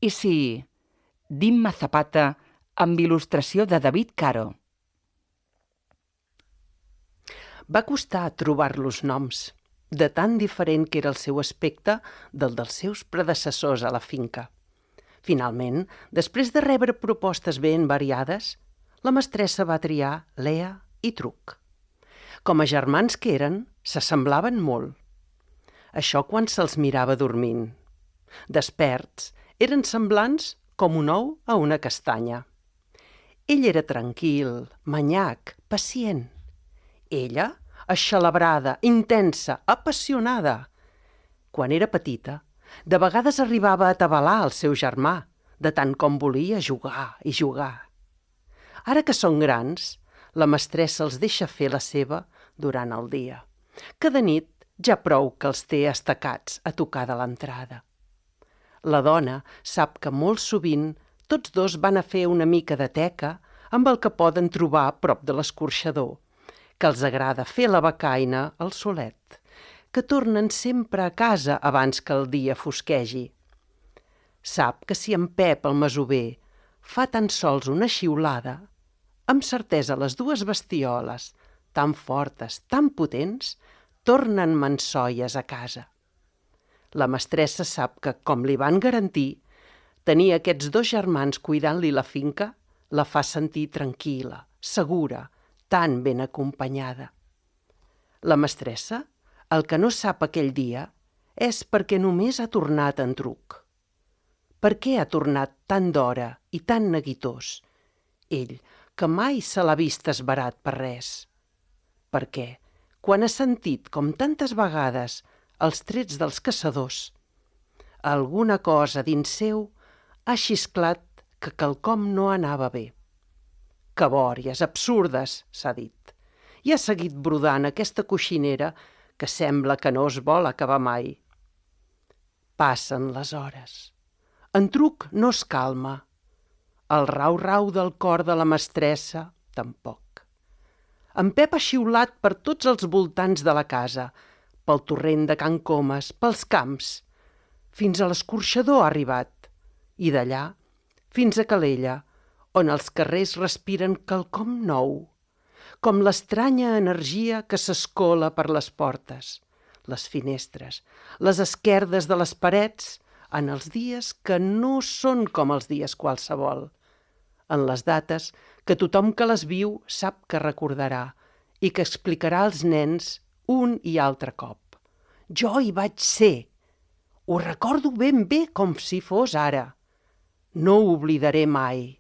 I si Dimma Zapata amb il·lustració de David Caro? Va costar trobar-los noms, de tan diferent que era el seu aspecte del dels seus predecessors a la finca. Finalment, després de rebre propostes ben variades, la mestressa va triar Lea i Truc. Com a germans que eren, s'assemblaven molt. Això quan se'ls mirava dormint. Desperts, eren semblants com un ou a una castanya. Ell era tranquil, manyac, pacient. Ella, aixelebrada, intensa, apassionada. Quan era petita, de vegades arribava a atabalar el seu germà, de tant com volia jugar i jugar. Ara que són grans, la mestressa els deixa fer la seva durant el dia, que de nit ja prou que els té estacats a tocar de l'entrada. La dona sap que molt sovint tots dos van a fer una mica de teca amb el que poden trobar a prop de l'escorxador, que els agrada fer la becaina al solet, que tornen sempre a casa abans que el dia fosquegi. Sap que si en Pep, el masover, fa tan sols una xiulada, amb certesa les dues bestioles, tan fortes, tan potents, tornen mansolles a casa. La mestressa sap que, com li van garantir, tenir aquests dos germans cuidant-li la finca la fa sentir tranquil·la, segura, tan ben acompanyada. La mestressa, el que no sap aquell dia, és perquè només ha tornat en Truc. Per què ha tornat tan d'hora i tan neguitós? Ell, que mai se l'ha vist esverat per res. Perquè, quan ha sentit, com tantes vegades, els trets dels caçadors, alguna cosa dins seu ha xisclat que quelcom no anava bé. Cabòries, absurdes, s'ha dit, i ha seguit brodant aquesta coixinera que sembla que no es vol acabar mai. Passen les hores. En Truc no es calma. El rau-rau del cor de la mestressa, tampoc. En Pep ha xiulat per tots els voltants de la casa, pel torrent de Can Comes, pels camps. Fins a l'escorxador ha arribat, i d'allà fins a Calella, on els carrers respiren quelcom nou, com l'estranya energia que s'escola per les portes, les finestres, les esquerdes de les parets, en els dies que no són com els dies qualsevol, en les dates que tothom que les viu sap que recordarà i que explicarà als nens un i altre cop. Jo hi vaig ser. Ho recordo ben bé com si fos ara. No ho oblidaré mai.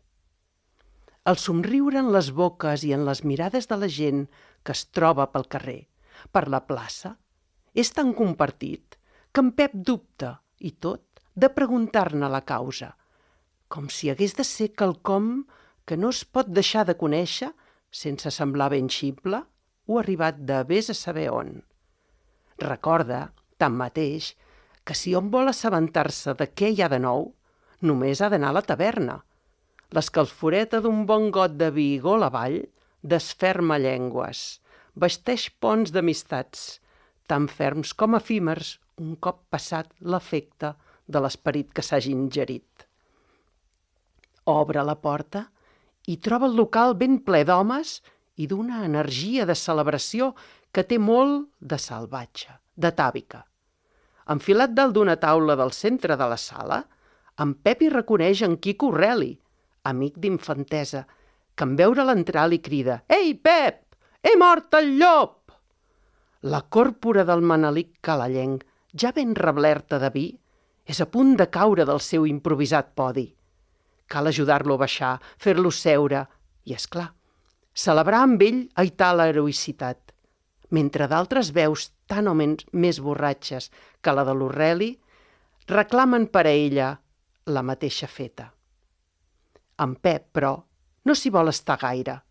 El somriure en les boques i en les mirades de la gent que es troba pel carrer, per la plaça, és tan compartit que en Pep dubta, i tot, de preguntar-ne la causa, com si hagués de ser quelcom que no es pot deixar de conèixer sense semblar ben ximple o arribat de vés a saber on. Recorda, tanmateix, que si hom vol assabentar-se de què hi ha de nou, només ha d'anar a la taverna. L'escalforeta d'un bon got de vi i gol avall desferma llengües, vesteix ponts d'amistats, tan ferms com efímers un cop passat l'efecte de l'esperit que s'hagi ingerit. Obre la porta i troba el local ben ple d'homes i d'una energia de celebració que té molt de salvatge, d'atàvica. Enfilat dalt d'una taula del centre de la sala, en Pep hi reconeix en Quico Reli, amic d'infantesa, que en veure-la entrar li crida «Ei, Pep! He mort el llop!» La còrpora del manelic calallenc, ja ben reblerta de vi, és a punt de caure del seu improvisat podi. Cal ajudar-lo a baixar, fer-lo seure i, és clar, celebrar amb ell aitar l'heroïcitat, mentre d'altres veus tan o més borratxes que la de l'Orreli reclamen per a ella la mateixa feta. En Pep, però, no s'hi vol estar gaire.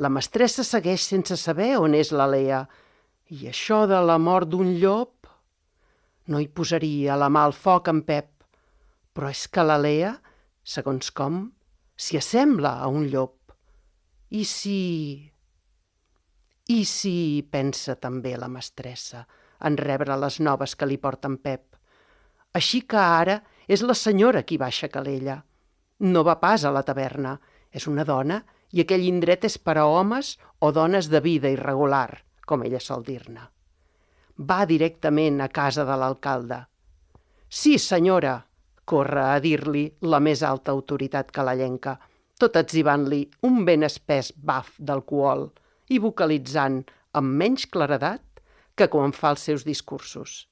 La mestressa segueix sense saber on és la Lea, i això de la mort d'un llop... No hi posaria la mà al foc, en Pep, però és que la Lea, segons com, s'hi assembla a un llop. I si, pensa també la mestressa, en rebre les noves que li porta en Pep. Així que ara És la senyora qui baixa a Calella. No va pas a la taverna. És una dona i aquell indret és per a homes o dones de vida irregular, com ella sol dir-ne. Va directament a casa de l'alcalde. Sí, senyora, corre a dir-li la més alta autoritat calellenca, tot etzibant-li un ben espès baf d'alcohol i vocalitzant amb menys claredat que quan fa els seus discursos.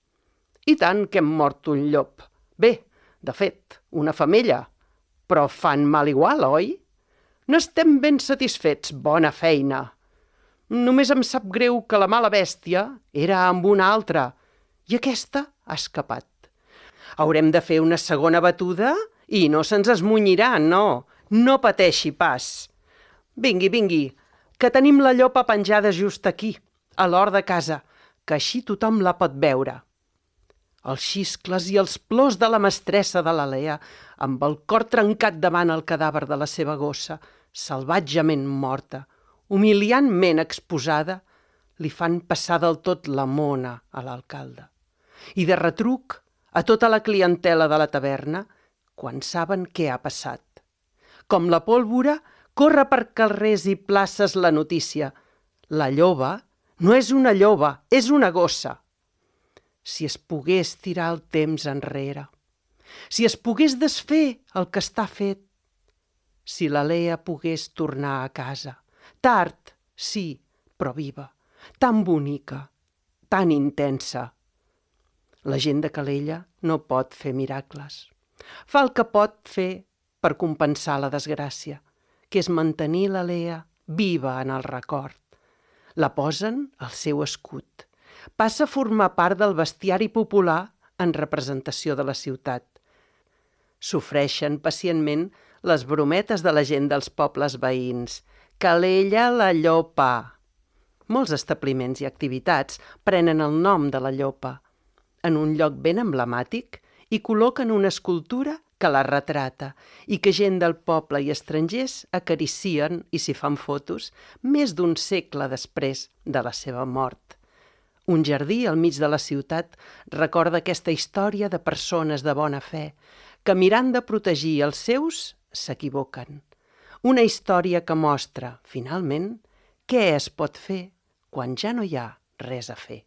I tant que hem mort un llop. Bé, de fet, una femella, però fan mal igual, oi? No estem ben satisfets, bona feina. Només em sap greu que la mala bèstia era amb una altra i aquesta ha escapat. Haurem de fer una segona batuda i no se'ns esmunyirà, no. No pateixi pas. Vingui, vingui, que tenim la llopa penjada just aquí, a l'hort de casa, que així tothom la pot veure. Els xiscles i els plors de la mestressa de la Lea, amb el cor trencat davant el cadàver de la seva gossa, salvatgement morta, humiliantment exposada, li fan passar del tot la mona a l'alcalde. I de retruc a tota la clientela de la taverna quan saben què ha passat. Com la pólvora, corre per carrers i places la notícia. La lloba no és una lloba, és una gossa. Si es pogués tirar el temps enrere, si es pogués desfer el que està fet, si la Lea pogués tornar a casa, tard, sí, però viva, tan bonica, tan intensa. La gent de Calella no pot fer miracles. Fa el que pot fer per compensar la desgràcia, que és mantenir la Lea viva en el record. La posen al seu escut. Passa a formar part del bestiari popular en representació de la ciutat. Sofreixen pacientment les brometes de la gent dels pobles veïns. Calella la llopa. Molts establiments i activitats prenen el nom de la llopa. En un lloc ben emblemàtic hi col·loquen una escultura que la retrata i que gent del poble i estrangers acaricien i s'hi fan fotos més d'un segle després de la seva mort. Un jardí al mig de la ciutat recorda aquesta història de persones de bona fe que mirant de protegir els seus s'equivoquen. Una història que mostra, finalment, què es pot fer quan ja no hi ha res a fer.